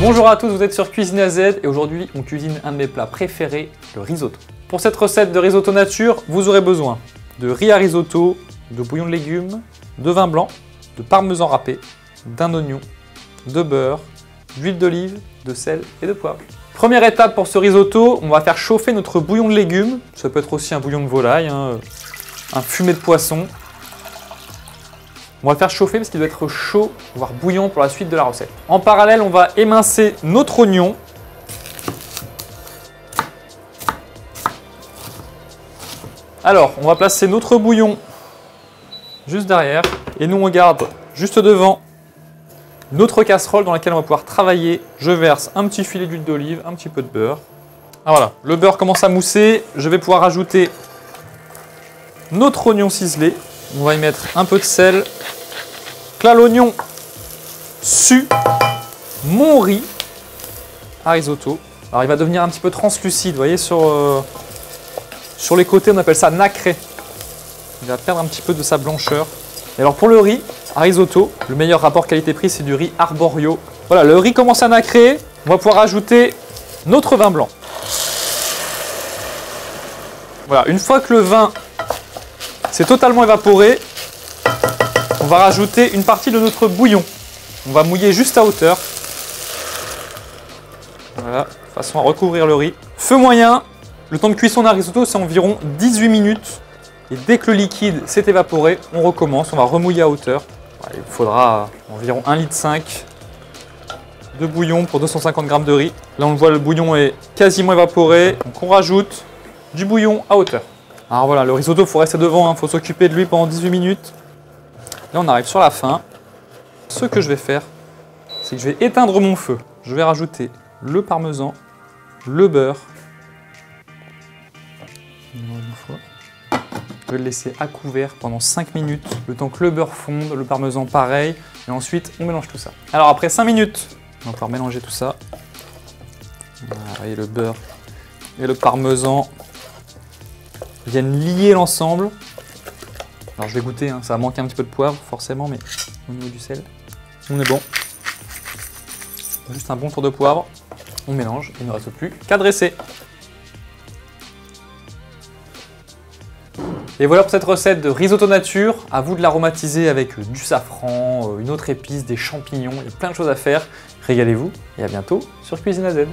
Bonjour à tous, vous êtes sur Cuisine AZ et aujourd'hui on cuisine un de mes plats préférés, le risotto. Pour cette recette de risotto nature, vous aurez besoin de riz à risotto, de bouillon de légumes, de vin blanc, de parmesan râpé, d'un oignon, de beurre, d'huile d'olive, de sel et de poivre. Première étape pour ce risotto, on va faire chauffer notre bouillon de légumes. Ça peut être aussi un bouillon de volaille, un fumet de poisson. On va le faire chauffer parce qu'il doit être chaud, voire bouillant pour la suite de la recette. En parallèle, on va émincer notre oignon. Alors, on va placer notre bouillon juste derrière. Et nous, on garde juste devant notre casserole dans laquelle on va pouvoir travailler. Je verse un petit filet d'huile d'olive, un petit peu de beurre. Ah, voilà, le beurre commence à mousser. Je vais pouvoir ajouter notre oignon ciselé. On va y mettre un peu de sel. Là, l'oignon sue mon riz à risotto. Alors, il va devenir un petit peu translucide. Vous voyez, sur les côtés, on appelle ça nacré. Il va perdre un petit peu de sa blancheur. Et alors, pour le riz à risotto, le meilleur rapport qualité-prix, c'est du riz arborio. Voilà, le riz commence à nacrer. On va pouvoir ajouter notre vin blanc. Voilà, une fois que le vin s'est totalement évaporé, on va rajouter une partie de notre bouillon. On va mouiller juste à hauteur. Voilà, de façon à recouvrir le riz. Feu moyen, le temps de cuisson d'un risotto, c'est environ 18 minutes. Et dès que le liquide s'est évaporé, on recommence, on va remouiller à hauteur. Il faudra environ 1,5 litre de bouillon pour 250 g de riz. Là, on le voit, le bouillon est quasiment évaporé. Donc, on rajoute du bouillon à hauteur. Alors voilà, le risotto, il faut rester devant, il faut s'occuper de lui pendant 18 minutes. Là, on arrive sur la fin. Ce que je vais faire, c'est que je vais éteindre mon feu. Je vais rajouter le parmesan, le beurre. Je vais le laisser à couvert pendant 5 minutes, le temps que le beurre fonde, le parmesan pareil. Et ensuite, on mélange tout ça. Alors après 5 minutes, on va pouvoir mélanger tout ça. Voilà, et le beurre et le parmesan viennent lier l'ensemble. Alors je vais goûter, ça va manquer un petit peu de poivre forcément, mais au niveau du sel, on est bon. Juste un bon tour de poivre, on mélange, il ne reste plus qu'à dresser. Et voilà pour cette recette de risotto nature. À vous de l'aromatiser avec du safran, une autre épice, des champignons, il y a plein de choses à faire. Régalez-vous et à bientôt sur Cuisine AZ.